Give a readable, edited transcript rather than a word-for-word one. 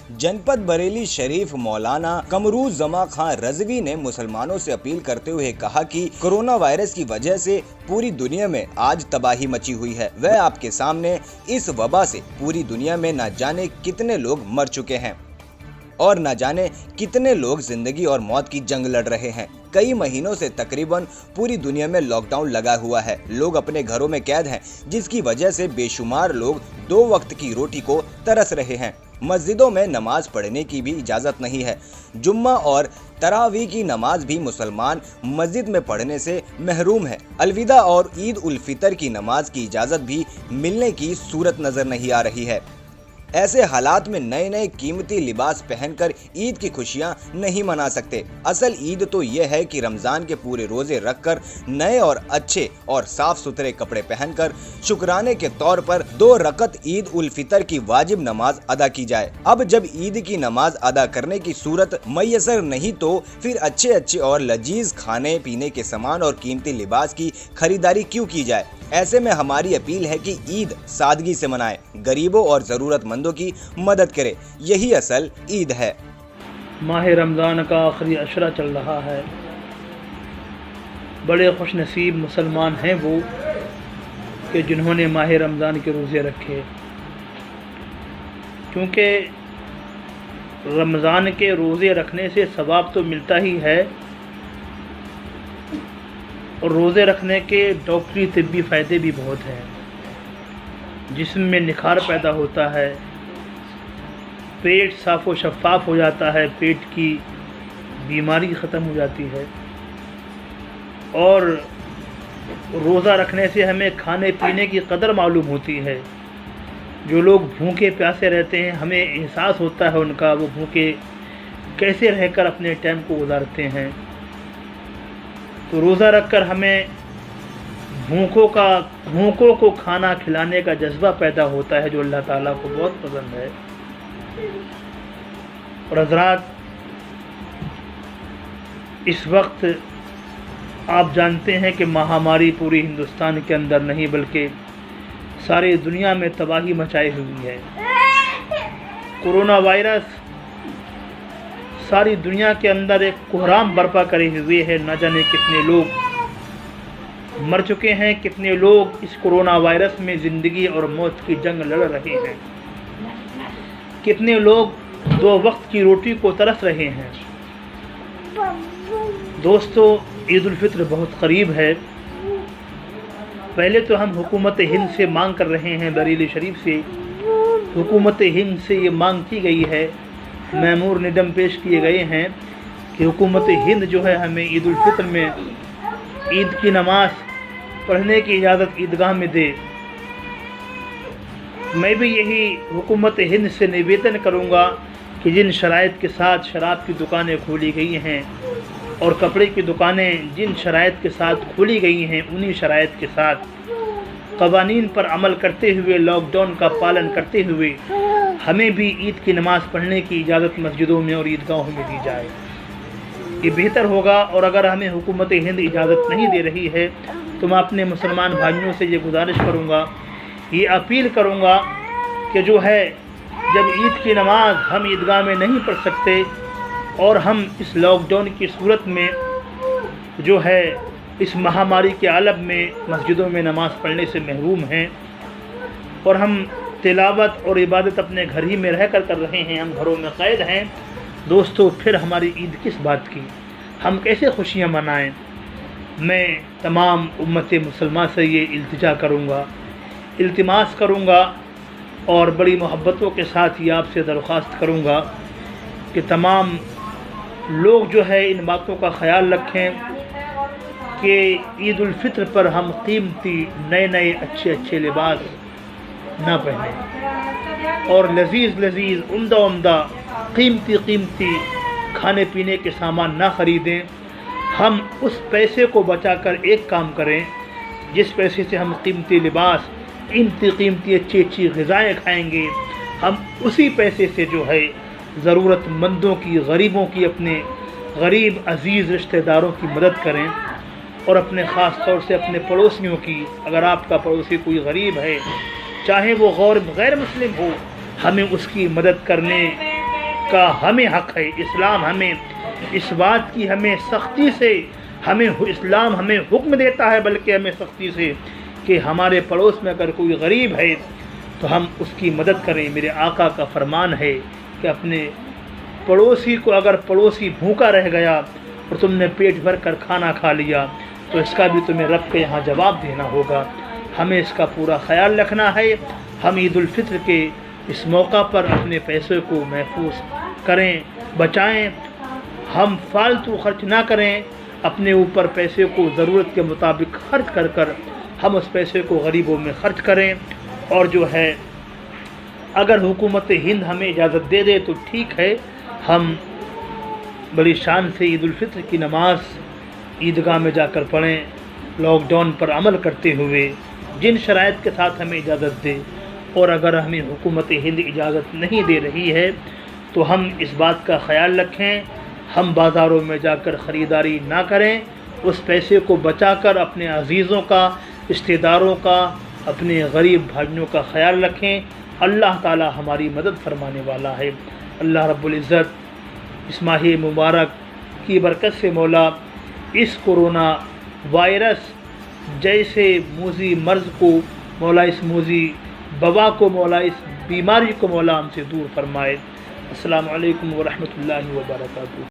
जनपद बरेली शरीफ मौलाना कमरूज जमा खान रजवी ने मुसलमानों से अपील करते हुए कहा कि कोरोना वायरस की वजह से पूरी दुनिया में आज तबाही मची हुई है। वह आपके सामने इस वबा से पूरी दुनिया में न जाने कितने लोग मर चुके हैं और न जाने कितने लोग जिंदगी और मौत की जंग लड़ रहे हैं। कई महीनों से तकरीबन पूरी दुनिया में लॉकडाउन लगा हुआ है। लोग अपने घरों में कैद हैं, जिसकी वजह से बेशुमार लोग 2 वक्त की रोटी को तरस रहे हैं। मस्जिदों में नमाज पढ़ने की भी इजाज़त नहीं है। जुम्मा और तरावी की नमाज भी मुसलमान मस्जिद में पढ़ने से महरूम है। अलविदा और ईद उल फितर की नमाज की इजाज़त भी मिलने की सूरत नज़र नहीं आ रही है। ऐसे हालात में नए नए कीमती लिबास पहनकर ईद की खुशियां नहीं मना सकते। असल ईद तो ये है कि रमज़ान के पूरे रोजे रखकर नए और अच्छे और साफ सुथरे कपड़े पहनकर शुक्राने के तौर पर 2 रकत ईद उल फितर की वाजिब नमाज अदा की जाए। अब जब ईद की नमाज अदा करने की सूरत मैसर नहीं तो फिर अच्छे अच्छे और लजीज खाने पीने के सामान और कीमती लिबास की खरीदारी क्यों की जाए। ऐसे में हमारी अपील है कि ईद सादगी से मनाएं, गरीबों और ज़रूरतमंदों की मदद करें। यही असल ईद है। माह रमज़ान का आखिरी अशरा चल रहा है। बड़े खुशनसीब मुसलमान हैं वो कि जिन्होंने माह रमज़ान के रोज़े रखे, क्योंकि रमज़ान के रोज़े रखने से सवाब तो मिलता ही है और रोज़े रखने के डॉक्टरी तिब्बी फ़ायदे भी बहुत हैं। जिस्म में निखार पैदा होता है, पेट साफ़ व शफ़ाफ़ हो जाता है, पेट की बीमारी ख़त्म हो जाती है और रोज़ा रखने से हमें खाने पीने की कदर मालूम होती है। जो लोग भूखे प्यासे रहते हैं, हमें एहसास होता है उनका, वो भूखे कैसे रहकर अपने टाइम को गुजारते हैं। तो रोज़ा रखकर हमें भूखों को खाना खिलाने का जज्बा पैदा होता है, जो अल्लाह ताला को बहुत पसंद है। और हज़रात, इस वक्त आप जानते हैं कि महामारी पूरी हिंदुस्तान के अंदर नहीं बल्कि सारी दुनिया में तबाही मचाई हुई है। कोरोना वायरस सारी दुनिया के अंदर एक कोहराम बर्पा करे हुए है। न जाने कितने लोग मर चुके हैं, कितने लोग इस कोरोना वायरस में ज़िंदगी और मौत की जंग लड़ रहे हैं, कितने लोग 2 वक्त की रोटी को तरस रहे हैं। दोस्तों, ईद उल फित्र बहुत करीब है। पहले तो हम हुकूमत हिंद से मांग कर रहे हैं, बरेली शरीफ से हुकूमत हिंद से ये मांग की गई है, मैमूर निडम पेश किए गए हैं कि हुकूमत हिंद जो है हमें ईद उल फित्र में ईद की नमाज पढ़ने की इजाज़त ईदगाह में दे। मैं भी यही हुकूमत हिंद से निवेदन करूंगा कि जिन शराइत के साथ शराब की दुकानें खोली गई हैं और कपड़े की दुकानें जिन शराइत के साथ खोली गई हैं, उन्हीं शराइत के साथ क़वानीन पर अमल करते हुए, लॉकडाउन का पालन करते हुए हमें भी ईद की नमाज़ पढ़ने की इजाज़त मस्जिदों में और ईदगाहों में दी जाए। ये बेहतर होगा। और अगर हमें हुकूमत हिंद इजाज़त नहीं दे रही है तो मैं अपने मुसलमान भाइयों से ये गुजारिश करूँगा, ये अपील करूँगा कि जो है जब ईद की नमाज हम ईदगाह में नहीं पढ़ सकते और हम इस लॉकडाउन की सूरत में जो है इस महामारी के आलम में मस्जिदों में नमाज़ पढ़ने से महरूम हैं और हम तिलावत और इबादत अपने घर ही में रह कर रहे हैं, हम घरों में क़ैद हैं, दोस्तों फिर हमारी ईद किस बात की, हम कैसे खुशियाँ मनाएं। मैं तमाम उम्मत मुसलमान से ये इल्तिजा करूँगा, इल्तिमास करूँगा और बड़ी मोहब्बतों के साथ ये आपसे दरख्वास्त करूँगा कि तमाम लोग जो है इन बातों का ख्याल रखें कि ईद उल फित्र पर हम कीमती नए अच्छे लिबास ना पहने और लजीज़ उम्दा कीमती खाने पीने के सामान ना ख़रीदें। हम उस पैसे को बचाकर एक काम करें, जिस पैसे से हम कीमती लिबास, कीमती अच्छी ग़िज़ाएँ खाएंगे, हम उसी पैसे से जो है ज़रूरतमंदों की, गरीबों की, अपने गरीब अज़ीज़ रिश्तेदारों की मदद करें और अपने ख़ास तौर से अपने पड़ोसियों की। अगर आपका पड़ोसी कोई गरीब है, चाहे वो गैर मुस्लिम हो, हमें उसकी मदद करने کا ہمیں حق ہے۔ اسلام ہمیں اس بات کی ہمیں سختی سے اسلام ہمیں حکم دیتا ہے، بلکہ ہمیں سختی سے، کہ ہمارے پڑوس میں اگر کوئی غریب ہے تو ہم اس کی مدد کریں۔ میرے آقا کا فرمان ہے کہ اپنے پڑوسی کو، اگر پڑوسی بھوکا رہ گیا اور تم نے پیٹ بھر کر کھانا کھا لیا تو اس کا بھی تمہیں رب کے یہاں جواب دینا ہوگا۔ ہمیں اس کا پورا خیال رکھنا ہے۔ ہم عید الفطر کے اس موقع پر اپنے پیسے کو محفوظ کریں، بچائیں، ہم فالتو خرچ نہ کریں۔ اپنے اوپر پیسے کو ضرورت کے مطابق خرچ کر ہم اس پیسے کو غریبوں میں خرچ کریں۔ اور جو ہے اگر حکومت ہند ہمیں اجازت دے دے تو ٹھیک ہے، ہم بڑی شان سے عید الفطر کی نماز عیدگاہ میں جا کر پڑھیں، لاک ڈاؤن پر عمل کرتے ہوئے جن شرائط کے ساتھ ہمیں اجازت دے۔ اور اگر ہمیں حکومت ہند اجازت نہیں دے رہی ہے تو ہم اس بات کا خیال رکھیں، ہم بازاروں میں جا کر خریداری نہ کریں، اس پیسے کو بچا کر اپنے عزیزوں کا، رشتہ داروں کا، اپنے غریب بھائیوں کا خیال رکھیں۔ اللہ تعالی ہماری مدد فرمانے والا ہے۔ اللہ رب العزت اس ماہ مبارک کی برکت سے مولا اس کورونا وائرس جیسے موذی مرض کو مولا، اس موذی وبا کو مولا، اس بیماری کو مولا ہم سے دور فرمائے۔ السلام علیکم ورحمۃ اللہ وبرکاتہ۔